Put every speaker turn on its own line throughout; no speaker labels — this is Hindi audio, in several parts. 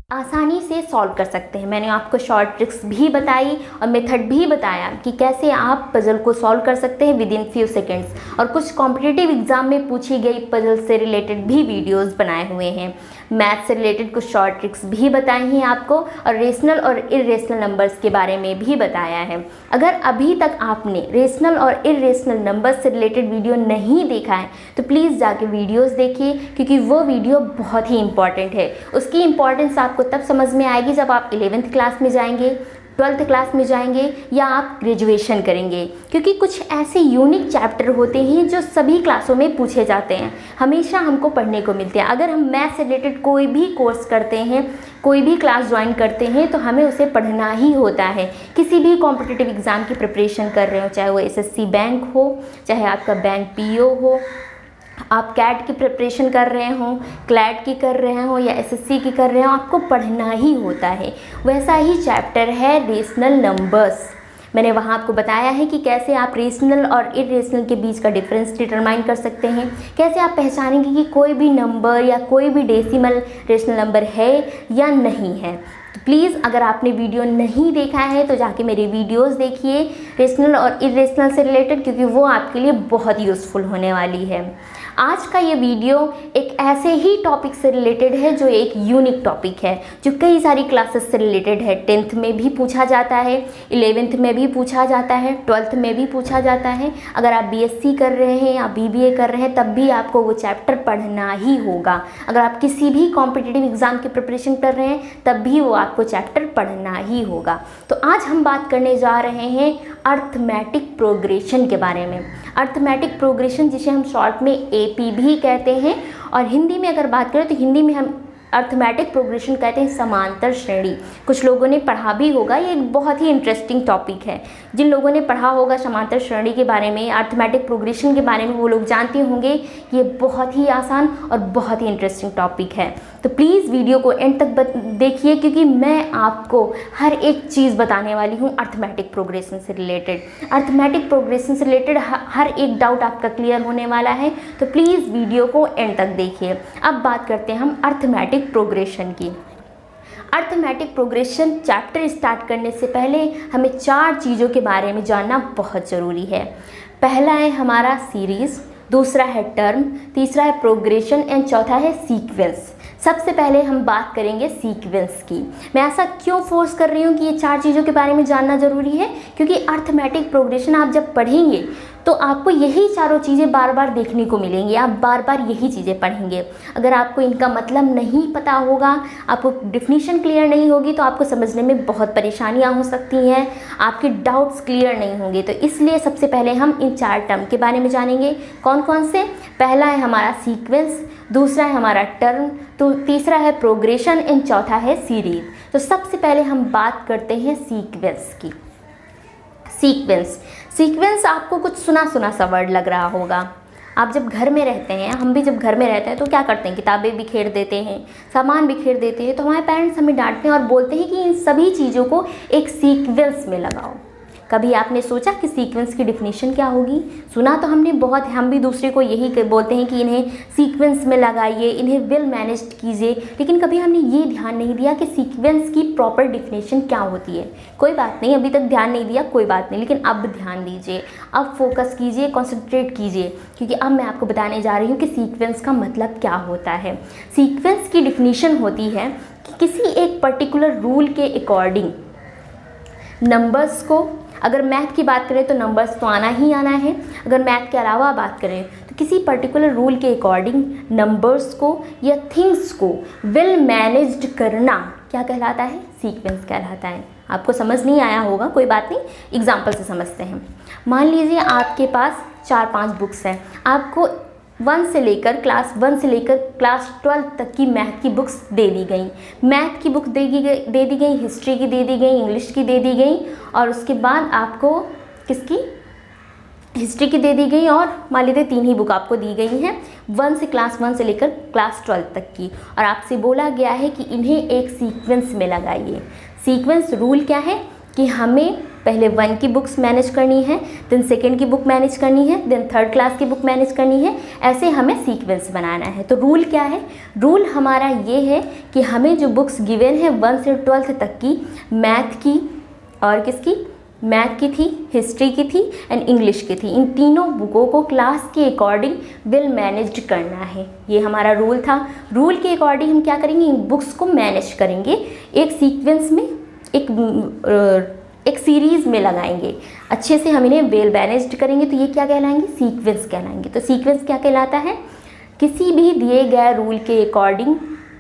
आसानी से सॉल्व कर सकते हैं। मैंने आपको शॉर्ट ट्रिक्स भी बताई और मेथड भी बताया कि कैसे आप पजल को सॉल्व कर सकते हैं विद इन फ्यू सेकेंड्स, और कुछ कॉम्पिटिटिव एग्जाम में पूछी गई पजल से रिलेटेड भी वीडियोस बनाए हुए हैं। मैथ से रिलेटेड कुछ शॉर्ट ट्रिक्स भी बताई हैं आपको, और रेशनल और इरेशनल नंबर्स के बारे में भी बताया है। अगर अभी तक आपने रेशनल और इरेशनल नंबर्स से रिलेटेड वीडियो नहीं देखा है तो प्लीज़ जाके वीडियोस देखिए, क्योंकि वो वीडियो बहुत ही इंपॉर्टेंट है। उसकी इंपॉर्टेंस आपको तब समझ में आएगी जब आप 11th क्लास में जाएंगे, 12th क्लास में जाएंगे, या आप ग्रेजुएशन करेंगे, क्योंकि कुछ ऐसे यूनिक चैप्टर होते हैं जो सभी क्लासों में पूछे जाते हैं, हमेशा हमको पढ़ने को मिलते हैं। अगर हम मैथ से रिलेटेड कोई भी कोर्स करते हैं, कोई भी क्लास ज्वाइन करते हैं, तो हमें उसे पढ़ना ही होता है। किसी भी कॉम्पिटिटिव एग्ज़ाम की प्रिपरेशन कर रहे हो, चाहे वो एसएससी बैंक हो, चाहे आपका बैंक पीओ हो, आप कैट की प्रिपरेशन कर रहे हो, क्लैट की कर रहे हो, या एसएससी की कर रहे हो, आपको पढ़ना ही होता है। वैसा ही चैप्टर है रेशनल नंबर्स। मैंने वहाँ आपको बताया है कि कैसे आप रेशनल और इरेशनल के बीच का डिफरेंस डिटरमाइन कर सकते हैं, कैसे आप पहचानेंगे कि कोई भी नंबर या कोई भी डेसिमल रेशनल नंबर है या नहीं है। तो प्लीज़ अगर आपने वीडियो नहीं देखा है तो जाके मेरे वीडियोस देखिए रेशनल और इरेशनल से रिलेटेड, क्योंकि वो आपके लिए बहुत यूज़फुल होने वाली है। आज का ये वीडियो एक ऐसे ही टॉपिक से रिलेटेड है जो एक यूनिक टॉपिक है, जो कई सारी क्लासेस से रिलेटेड है। 10th में भी पूछा जाता है, 11th में भी पूछा जाता है, 12th में भी पूछा जाता है। अगर आप बीएससी कर रहे हैं या बीबीए कर रहे हैं तब भी आपको वो चैप्टर पढ़ना ही होगा। अगर आप किसी भी कॉम्पिटिटिव एग्ज़ाम की प्रिपरेशन कर रहे हैं तब भी वो आपको चैप्टर पढ़ना ही होगा। तो आज हम बात करने जा रहे हैं अर्थमेटिक प्रोग्रेशन के बारे में। अर्थमेटिक प्रोग्रेशन, जिसे हम शॉर्ट में एपी भी कहते हैं, और हिंदी में अगर बात करें तो हिंदी में हम अर्थमेटिक प्रोग्रेशन कहते हैं समांतर श्रेणी। कुछ लोगों ने पढ़ा भी होगा, ये एक बहुत ही इंटरेस्टिंग टॉपिक है। जिन लोगों ने पढ़ा होगा समांतर श्रेणी के बारे में, अर्थमेटिक प्रोग्रेशन के बारे में, वो लोग जानते होंगे कि ये बहुत ही आसान और बहुत ही इंटरेस्टिंग टॉपिक है। तो प्लीज़ वीडियो को एंड तक देखिए, क्योंकि मैं आपको हर एक चीज़ बताने वाली हूँ अर्थमेटिक प्रोग्रेशन से रिलेटेड। अर्थमेटिक प्रोग्रेशन से रिलेटेड हर एक डाउट आपका क्लियर होने वाला है, तो प्लीज़ वीडियो को एंड तक देखिए। अब बात करते हैं हम अर्थमेटिक प्रोग्रेशन की। अर्थमेटिक प्रोग्रेशन चैप्टर स्टार्ट करने से पहले हमें 4 चीज़ों के बारे में जानना बहुत ज़रूरी है। पहला है हमारा सीरीज़, दूसरा है टर्म, तीसरा है प्रोग्रेशन एंड चौथा है सीक्वेंस। सबसे पहले हम बात करेंगे सीक्वेंस की। मैं ऐसा क्यों फोर्स कर रही हूँ कि ये 4 चीज़ों के बारे में जानना ज़रूरी है, क्योंकि अर्थमेटिक प्रोग्रेशन आप जब पढ़ेंगे तो आपको यही चारों चीज़ें बार बार देखने को मिलेंगी, आप बार बार यही चीज़ें पढ़ेंगे। अगर आपको इनका मतलब नहीं पता होगा, आपको डिफिनीशन क्लियर नहीं होगी, तो आपको समझने में बहुत परेशानियाँ हो सकती हैं, आपके डाउट्स क्लियर नहीं होंगे। तो इसलिए सबसे पहले हम इन 4 टर्म के बारे में जानेंगे। कौन कौन से? पहला है हमारा सीक्वेंस, दूसरा है हमारा टर्म, तो तीसरा है प्रोग्रेशन एंड चौथा है सीरीज। तो सबसे पहले हम बात करते हैं सीक्वेंस की। सीक्वेंस आपको कुछ सुना सुना सा वर्ड लग रहा होगा। आप जब घर में रहते हैं, हम भी जब घर में रहते हैं तो क्या करते हैं, किताबें बिखेर देते हैं, सामान बिखेर देते हैं, तो हमारे पेरेंट्स हमें डांटते हैं और बोलते हैं कि इन सभी चीज़ों को एक सीक्वेंस में लगाओ। कभी आपने सोचा कि सीक्वेंस की डिफिनीशन क्या होगी? सुना तो हमने बहुत, हम भी दूसरे को यही बोलते हैं कि इन्हें सीक्वेंस में लगाइए, इन्हें वेल मैनेज्ड कीजिए, लेकिन कभी हमने ये ध्यान नहीं दिया कि सीक्वेंस की प्रॉपर डिफिनीशन क्या होती है। कोई बात नहीं, अभी तक ध्यान नहीं दिया, कोई बात नहीं, लेकिन अब ध्यान दीजिए, अब फोकस कीजिए, कॉन्सेंट्रेट कीजिए, क्योंकि अब मैं आपको बताने जा रही हूँ कि सीक्वेंस का मतलब क्या होता है। सीक्वेंस की डिफिनीशन होती है कि किसी एक पर्टिकुलर रूल के अकॉर्डिंग नंबर्स को, अगर मैथ की बात करें तो नंबर्स तो आना ही आना है, अगर मैथ के अलावा बात करें तो किसी पर्टिकुलर रूल के अकॉर्डिंग नंबर्स को या थिंग्स को वेल मैनेज्ड करना क्या कहलाता है? सीक्वेंस कहलाता है। आपको समझ नहीं आया होगा, कोई बात नहीं, एग्जाम्पल से समझते हैं। मान लीजिए आपके पास 4-5 बुक्स हैं, आपको क्लास 1 से लेकर क्लास 12 तक की मैथ की बुक्स दे दी गई। मैथ की बुक दे दी गई, हिस्ट्री की दे दी गई, इंग्लिश की दे दी गई, और उसके बाद आपको किसकी? हिस्ट्री की दे दी गई, और मान लीजिए 3 ही बुक आपको दी गई हैं, क्लास 1 से लेकर क्लास 12 तक की, और आपसे बोला गया है कि इन्हें एक सीक्वेंस में लगाइए। सीक्वेंस रूल क्या है कि हमें पहले 1 की बुक्स मैनेज करनी है, देन सेकेंड की बुक मैनेज करनी है, देन थर्ड क्लास की बुक मैनेज करनी है। ऐसे हमें सीक्वेंस बनाना है। तो रूल क्या है? रूल हमारा ये है कि हमें जो बुक्स गिवन है 1 से 12th तक की, मैथ की और किसकी, मैथ की थी, हिस्ट्री की थी एंड इंग्लिश की थी, इन तीनों बुकों को क्लास के अकॉर्डिंग वेल मैनेज्ड करना है। ये हमारा रूल था। रूल के अकॉर्डिंग हम क्या करेंगे, इन बुक्स को मैनेज करेंगे, एक सीक्वेंस में, एक सीरीज़ में लगाएंगे, अच्छे से हम इन्हें वेल मैनेज्ड करेंगे। तो ये क्या कहलाएंगे? सीक्वेंस कहलाएंगे। तो सीक्वेंस क्या कहलाता है? किसी भी दिए गए रूल के अकॉर्डिंग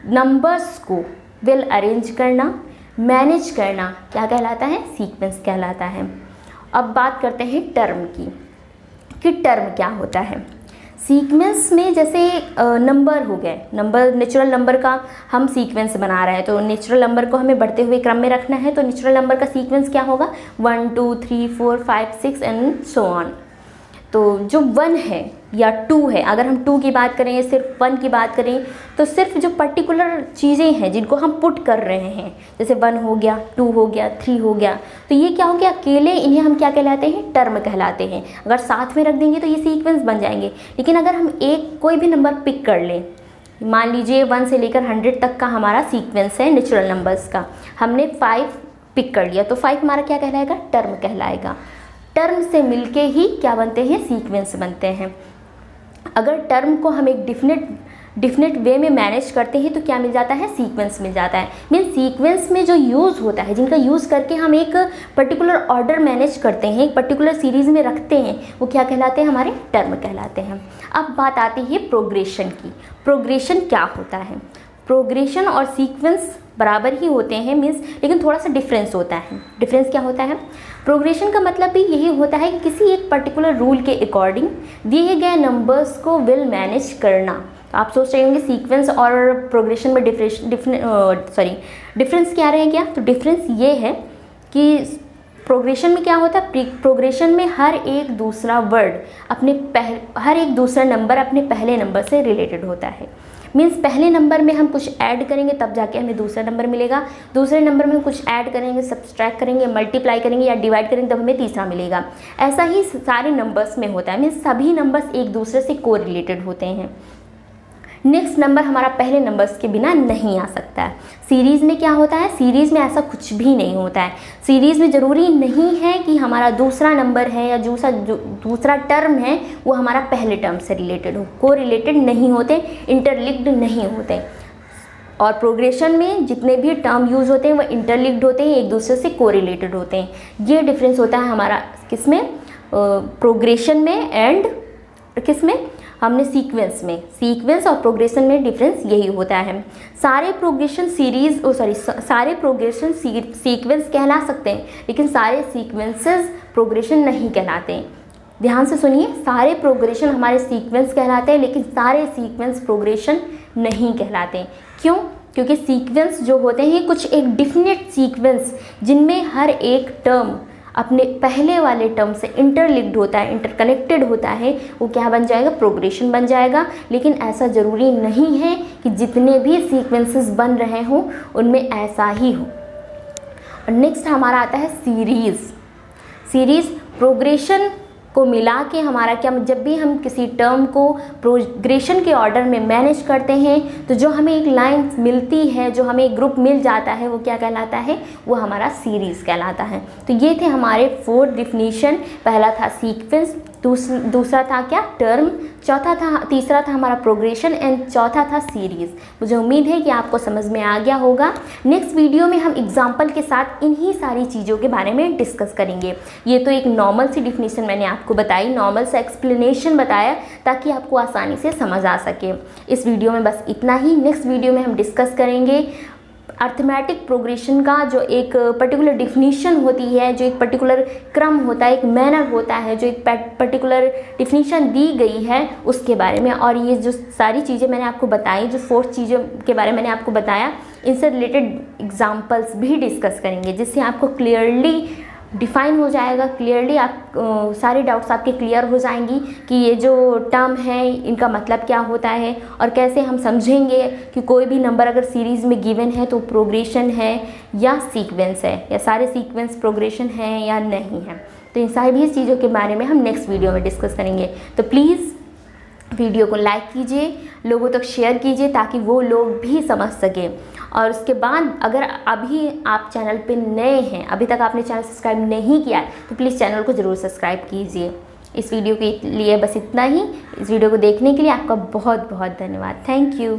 नंबर्स को वेल अरेंज करना, मैनेज करना क्या कहलाता है? सीक्वेंस कहलाता है। अब बात करते हैं टर्म की, कि टर्म क्या होता है। सीक्वेंस में जैसे नंबर हो गए, नंबर, नेचुरल नंबर का हम सीक्वेंस बना रहे हैं, तो नेचुरल नंबर को हमें बढ़ते हुए क्रम में रखना है। तो नेचुरल नंबर का सीक्वेंस क्या होगा? 1 2 3 4 5 6 एंड सो ऑन। तो जो 1 है या 2 है, अगर हम 2 की बात करें, सिर्फ 1 की बात करें, तो सिर्फ जो पर्टिकुलर चीज़ें हैं जिनको हम पुट कर रहे हैं, जैसे 1 हो गया, 2 हो गया, 3 हो गया, तो ये क्या हो गया? अकेले इन्हें हम क्या कहलाते हैं? टर्म कहलाते हैं। अगर साथ में रख देंगे तो ये सीक्वेंस बन जाएंगे। लेकिन अगर हम कोई भी नंबर पिक कर लें, मान लीजिए 1 से लेकर 100 तक का हमारा सीक्वेंस है नेचुरल नंबर्स का, हमने 5 पिक कर लिया, तो 5 हमारा क्या कहलाएगा? टर्म कहलाएगा। टर्म से मिलके ही क्या बनते हैं? सीक्वेंस बनते हैं। अगर टर्म को हम एक डिफिनेट वे में मैनेज करते हैं तो क्या मिल जाता है? सीक्वेंस मिल जाता है। मीन सीक्वेंस में जो यूज़ होता है, जिनका यूज़ करके हम एक पर्टिकुलर ऑर्डर मैनेज करते हैं, एक पर्टिकुलर सीरीज़ में रखते हैं, वो क्या कहलाते हैं? हमारे टर्म कहलाते हैं। अब बात आती है प्रोग्रेशन की। प्रोग्रेशन क्या होता है? प्रोग्रेशन और सीक्वेंस बराबर ही होते हैं, मीन्स, लेकिन थोड़ा सा डिफरेंस होता है। डिफरेंस क्या होता है? प्रोग्रेशन का मतलब भी यही होता है कि किसी एक पर्टिकुलर रूल के अकॉर्डिंग दिए गए नंबर्स को वेल मैनेज करना। तो आप सोच रहे होंगे सीक्वेंस और प्रोग्रेशन में डिफरेंस क्या रहे क्या? तो डिफरेंस ये है कि प्रोग्रेशन में क्या होता है? प्रोग्रेशन में हर एक दूसरा हर एक दूसरा नंबर अपने पहले नंबर से रिलेटेड होता है। मीन्स पहले नंबर में हम कुछ ऐड करेंगे तब जाके हमें दूसरा नंबर मिलेगा, दूसरे नंबर में हम कुछ ऐड करेंगे, सब्सट्रैक्ट करेंगे, मल्टीप्लाई करेंगे या डिवाइड करेंगे तब हमें तीसरा मिलेगा। ऐसा ही सारे नंबर्स में होता है। मीन्स सभी नंबर्स एक दूसरे से कोरिलेटेड होते हैं। नेक्स्ट नंबर हमारा पहले नंबर्स के बिना नहीं आ सकता है। सीरीज़ में क्या होता है? सीरीज़ में ऐसा कुछ भी नहीं होता है। सीरीज़ में ज़रूरी नहीं है कि हमारा दूसरा नंबर है या दूसरा टर्म है वो हमारा पहले टर्म से रिलेटेड हो, को रिलेटेड नहीं होते, इंटरलिंक्ड नहीं होते। और प्रोग्रेशन में जितने भी टर्म यूज़ होते हैं वो इंटरलिंक्ड होते हैं, एक दूसरे से कोरिलेटेड होते हैं। ये डिफरेंस होता है हमारा किसमें? प्रोग्रेशन में एंड किसमें? हमने सीक्वेंस में। सीक्वेंस और प्रोग्रेशन में डिफरेंस यही होता है। सारे प्रोग्रेशन सारे प्रोग्रेशन सीक्वेंस कहला सकते हैं, लेकिन सारे सीक्वेंसेस प्रोग्रेशन नहीं कहलाते हैं। ध्यान से सुनिए, सारे प्रोग्रेशन हमारे सीक्वेंस कहलाते हैं, लेकिन सारे सीक्वेंस प्रोग्रेशन नहीं कहलाते। क्यों? क्योंकि सीक्वेंस जो होते हैं कुछ एक डिफिनेट सीक्वेंस, जिनमें हर एक टर्म अपने पहले वाले टर्म से इंटरलिंक्ड होता है, इंटरकनेक्टेड होता है, वो क्या बन जाएगा? प्रोग्रेशन बन जाएगा। लेकिन ऐसा ज़रूरी नहीं है कि जितने भी सीक्वेंसेस बन रहे हों उनमें ऐसा ही हो। और नेक्स्ट हमारा आता है सीरीज़। सीरीज़ प्रोग्रेशन को मिला के हमारा क्या, जब भी हम किसी टर्म को प्रोग्रेशन के ऑर्डर में मैनेज करते हैं तो जो हमें एक लाइन मिलती है, जो हमें एक ग्रुप मिल जाता है, वो क्या कहलाता है? वो हमारा सीरीज़ कहलाता है। तो ये थे हमारे 4 डिफिनीशन। पहला था सीक्वेंस, दूसरा था क्या? टर्म, तीसरा था हमारा प्रोग्रेशन एंड चौथा था सीरीज़। मुझे उम्मीद है कि आपको समझ में आ गया होगा। नेक्स्ट वीडियो में हम एग्जाम्पल के साथ इन्हीं सारी चीज़ों के बारे में डिस्कस करेंगे। ये तो एक नॉर्मल सी डिफिनीशन मैंने आपको बताई, नॉर्मल सा एक्सप्लेनेशन बताया ताकि आपको आसानी से समझ आ सके। इस वीडियो में बस इतना ही। नेक्स्ट वीडियो में हम डिस्कस करेंगे अर्थमेटिक प्रोग्रेशन का, जो एक पर्टिकुलर डिफिनीशन होती है, जो एक पर्टिकुलर क्रम होता है, एक मैनर होता है, जो एक पर्टिकुलर डिफिनीशन दी गई है उसके बारे में। और ये जो सारी चीज़ें मैंने आपको बताई, जो 4 चीज़ों के बारे में मैंने आपको बताया, इनसे रिलेटेड एग्जाम्पल्स भी डिस्कस करेंगे, जिससे आपको क्लियरली डिफ़ाइन हो जाएगा क्लियरली। आप सारे डाउट्स आपके क्लियर हो जाएंगी कि ये जो टर्म है इनका मतलब क्या होता है, और कैसे हम समझेंगे कि कोई भी नंबर अगर सीरीज़ में गिवन है तो प्रोग्रेशन है या सीक्वेंस है, या सारे सीक्वेंस प्रोग्रेशन है या नहीं है। तो इन सभी चीज़ों के बारे में हम नेक्स्ट वीडियो में डिस्कस करेंगे। तो प्लीज़ वीडियो को लाइक कीजिए, लोगों तक शेयर कीजिए ताकि वो लोग भी समझ सकें। और उसके बाद अगर अभी आप चैनल पे नए हैं, अभी तक आपने चैनल सब्सक्राइब नहीं किया है, तो प्लीज़ चैनल को ज़रूर सब्सक्राइब कीजिए। इस वीडियो के लिए बस इतना ही। इस वीडियो को देखने के लिए आपका बहुत बहुत धन्यवाद। Thank you.